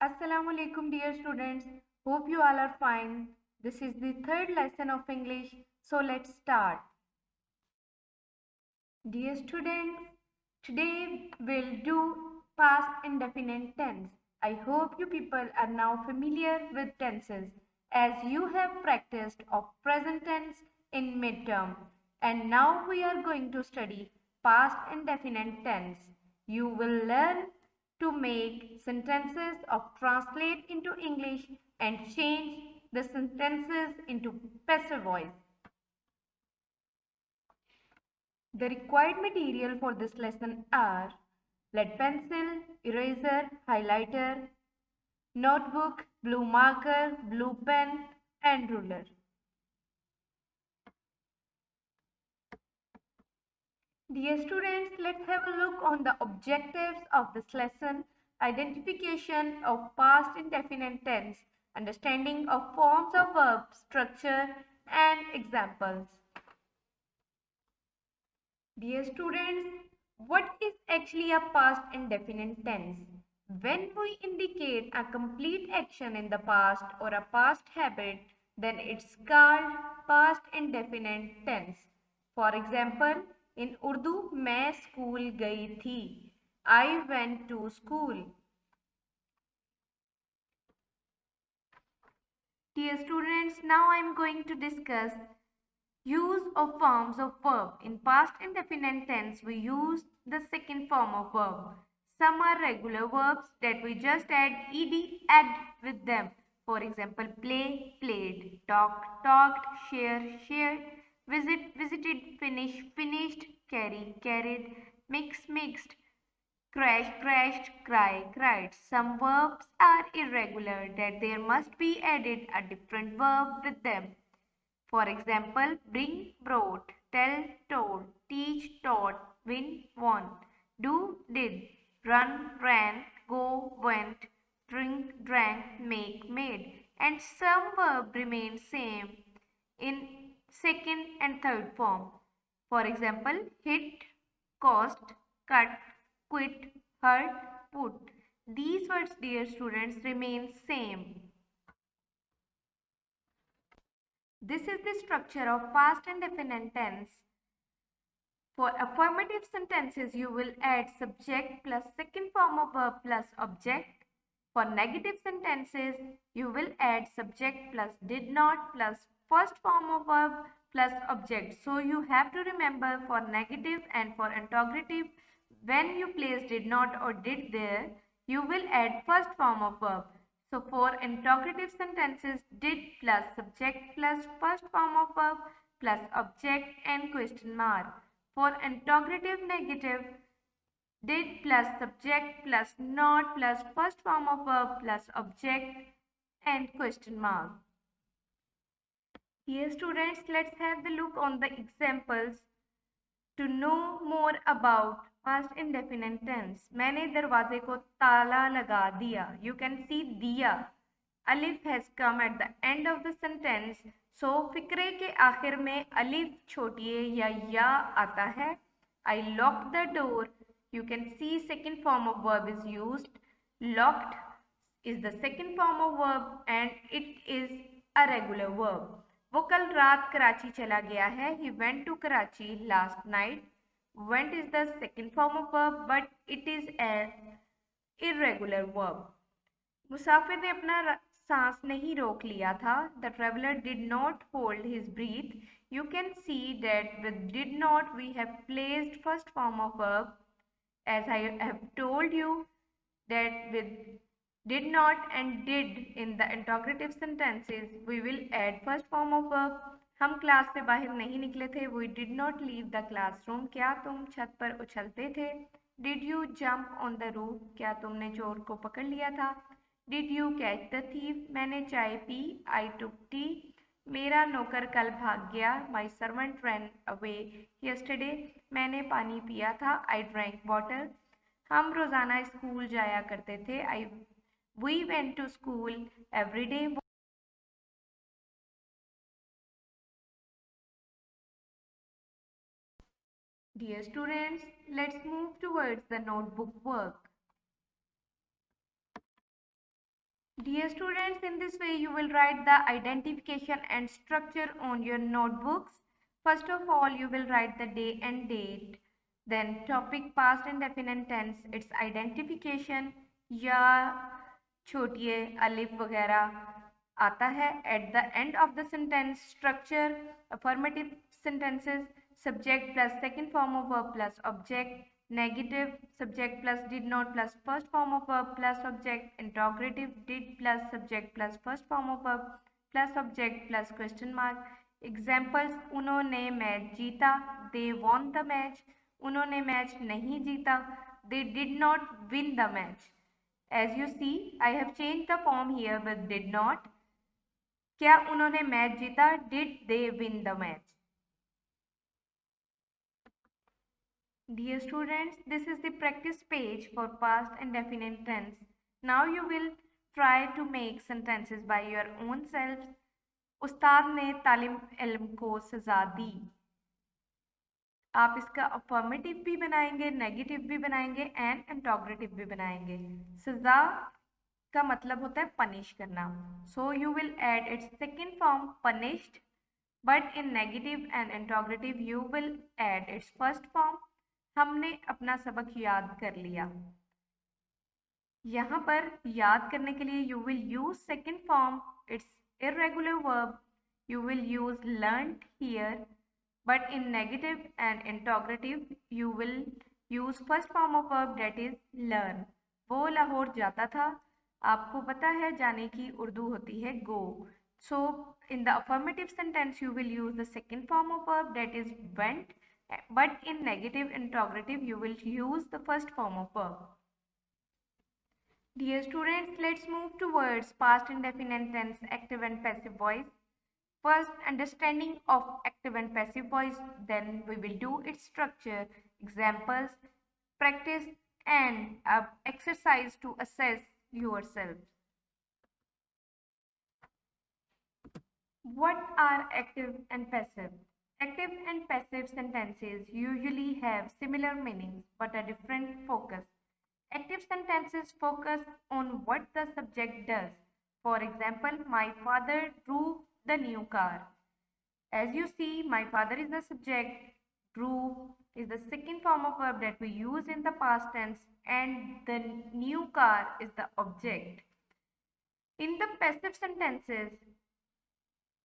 Assalamu alaikum dear students. Hope you all are fine. This is the third lesson of English. So let's start. Dear students, today we'll do past indefinite tense. I hope you people are now familiar with tenses as you have practiced of present tense in midterm. And now we are going to study past indefinite tense. You will learn to make sentences of translate into English and change the sentences into passive voice. The required material for this lesson are lead pencil, eraser, highlighter, notebook, blue marker, blue pen and ruler. Dear students, let's have a look on the objectives of this lesson. Identification of past indefinite tense, understanding of forms of verb, structure and examples. Dear students, what is actually a past indefinite tense? When we indicate a complete action in the past or a past habit, then it's called past indefinite tense. For example, in Urdu, मैं school गई थी. I went to school. Dear students, now I am going to discuss use of forms of verb. In past indefinite tense, we use the second form of verb. Some are regular verbs that we just add ed with them. For example, play, played, talk, talked, share, shared, visit, visited, finish, finished, carry, carried, mix, mixed, crash, crashed, cry, cried. Some verbs are irregular that there must be added a different verb with them. For example, bring, brought, tell, told, teach, taught, win, won, do, did, run, ran, go, went, drink, drank, make, made. And some verb remain same in second and third form. For example, hit, cost, cut, quit, hurt, put. These words, dear students, remain same. This is the structure of past indefinite tense. For affirmative sentences, you will add subject plus second form of verb plus object. For negative sentences, you will add subject plus did not plus first form of verb plus object. So you have to remember for negative and for interrogative, when you place did not or did there, you will add first form of verb. So for interrogative sentences, did plus subject plus first form of verb plus object and question mark. For interrogative negative, did plus subject plus not plus first form of verb plus object and question mark. Here students, let's have the look on the examples to know more about past indefinite tense. मैंने दरवाजे को ताला लगा दिया. You can see दिया. Alif has come at the end of the sentence. So फिक्रे के आखिर में अलिफ छोटिए या आता है. I locked the door. You can see second form of verb is used. Locked is the second form of verb and it is a regular verb. वो कल रात कराची चला गया है. He went to Karachi last night. Went is the second form of verb but it is an irregular verb. मुसाफिर ने अपना सांस नहीं रोक लिया था. The traveler did not hold his breath. You can see that with did not we have placed first form of verb. As I have told you that with did not and did in the interrogative sentences we will add first form of verb. हम class से बाहर नहीं निकले थे. We did not leave the classroom. क्या तुम छत पर उछलते थे? Did you jump on the roof? क्या तुमने चोर को पकड़ लिया था? Did you catch the thief? मैंने चाय पी. I took tea. मेरा नौकर कल भाग गया. My servant ran away yesterday. मैंने पानी पिया था. I drank water. हम रोजाना स्कूल जाया करते थे. We went to school every day. Dear students, let's move towards the notebook work. Dear students, in this way you will write the identification and structure on your notebooks. First of all, you will write the day and date, then topic past indefinite tense, its identification या छोटिए अलिफ वगैरह आता है. At the end of the sentence, structure, affirmative sentences, subject plus second form of verb plus object, negative, subject plus did not plus first form of verb plus object, interrogative, did plus subject plus first form of verb plus object plus question mark. Examples: उन्होंने match जीता, they won the match. उन्होंने match नहीं जीता, they did not win the match. As you see, I have changed the form here with did not. क्या उन्होंने match जीता? Did they win the match? Dear students, this is the practice page for past and definite tense. Now you will try to make sentences by your own selves. उस्ताद ने तालिम इल्म को सजा दी. आप इसका अफर्मेटिव भी बनाएंगे, नेगेटिव भी बनाएंगे एंड इंटरोगेटिव भी बनाएंगे. सजा का मतलब होता है पनिश करना. So you will add it's second form punished, but in negative and interrogative you will add it's first form. हमने अपना सबक याद कर लिया. यहाँ पर याद करने के लिए you will use second form, it's irregular verb. You will use learnt here, but in negative and interrogative you will use first form of verb, that is learn. वो लाहौर जाता था. आपको पता है जाने की उर्दू होती है go. So in the affirmative sentence you will use the second form of verb, that is went, but in negative interrogative you will use the first form of verb. Dear students, let's move towards past indefinite tense, active and passive voice. First, understanding of active and passive voice, then we will do its structure, examples, practice and exercise to assess yourself. What are active and passive? Active and passive sentences usually have similar meanings but a different focus. Active sentences focus on what the subject does. For example, my father drove the new car. As you see, my father is the subject, drove is the second form of verb that we use in the past tense, and the new car is the object. In the passive sentences,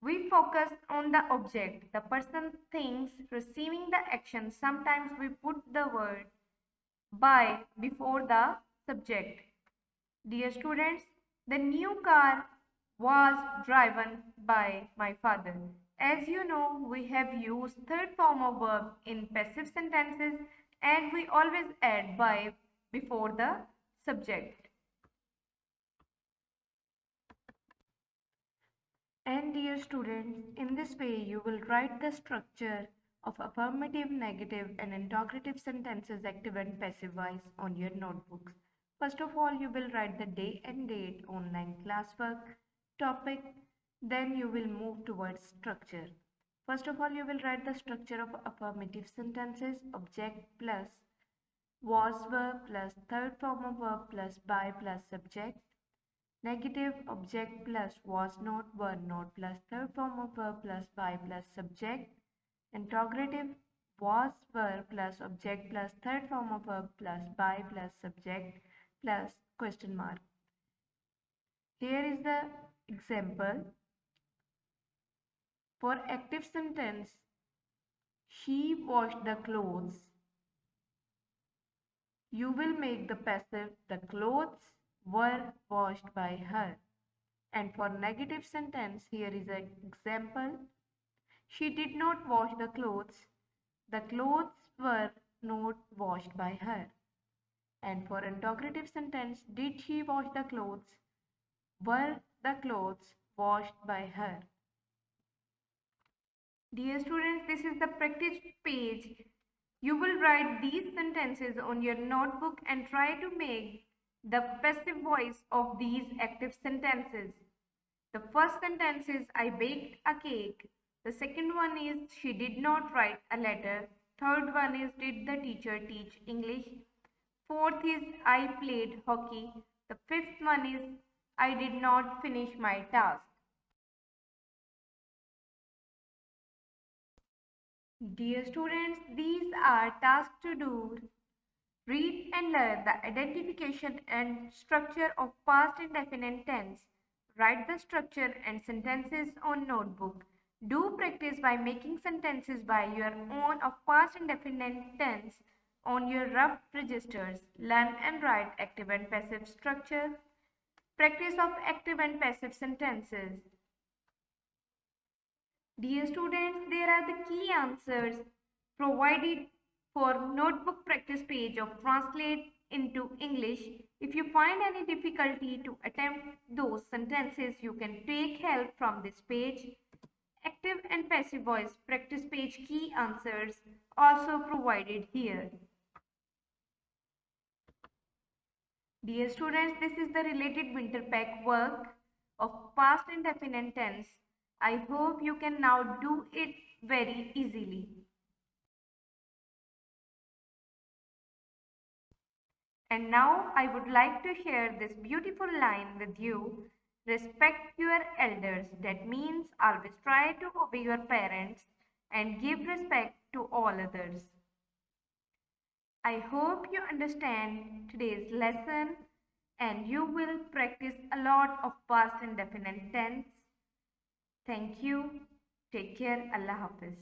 we focus on the object, the person, things receiving the action. Sometimes we put the word by before the subject. Dear students, the new car was driven by my father. As you know, we have used third form of verb in passive sentences and we always add by before the subject. And dear students, in this way you will write the structure of affirmative, negative and interrogative sentences, active and passive voice, on your notebooks. First of all, you will write the day and date, online classwork, topic, then you will move towards structure. First of all, you will write the structure of affirmative sentences, object plus was verb plus third form of verb plus by plus subject. Negative, object plus was not, were not plus third form of verb plus by plus subject. Interrogative, was, were plus object plus third form of verb plus by plus subject plus question mark. Here is the example. For active sentence, she washed the clothes. You will make the passive, the clothes were washed by her. And for negative sentence, here is an example. She did not wash the clothes. The clothes were not washed by her. And for interrogative sentence, did she wash the clothes? Were the clothes washed by her? Dear students, this is the practice page. You will write these sentences on your notebook and try to make the passive voice of these active sentences. The first sentence is I baked a cake. The second one is she did not write a letter. Third one is did the teacher teach English? Fourth is I played hockey. The fifth one is I did not finish my task. Dear students, these are tasks to do. Read and learn the identification and structure of past indefinite tense. Write the structure and sentences on notebook. Do practice by making sentences by your own of past indefinite tense on your rough registers. Learn and write active and passive structure. Practice of active and passive sentences. Dear students, there are the key answers provided for notebook practice page of Translate into English. If you find any difficulty to attempt those sentences, you can take help from this page. Active and passive voice practice page key answers also provided here. Dear students, this is the related winter pack work of past indefinite tense. I hope you can now do it very easily. And now I would like to share this beautiful line with you. Respect your elders. That means always try to obey your parents and give respect to all others. I hope you understand today's lesson and you will practice a lot of past indefinite tense. Thank you. Take care. Allah Hafiz.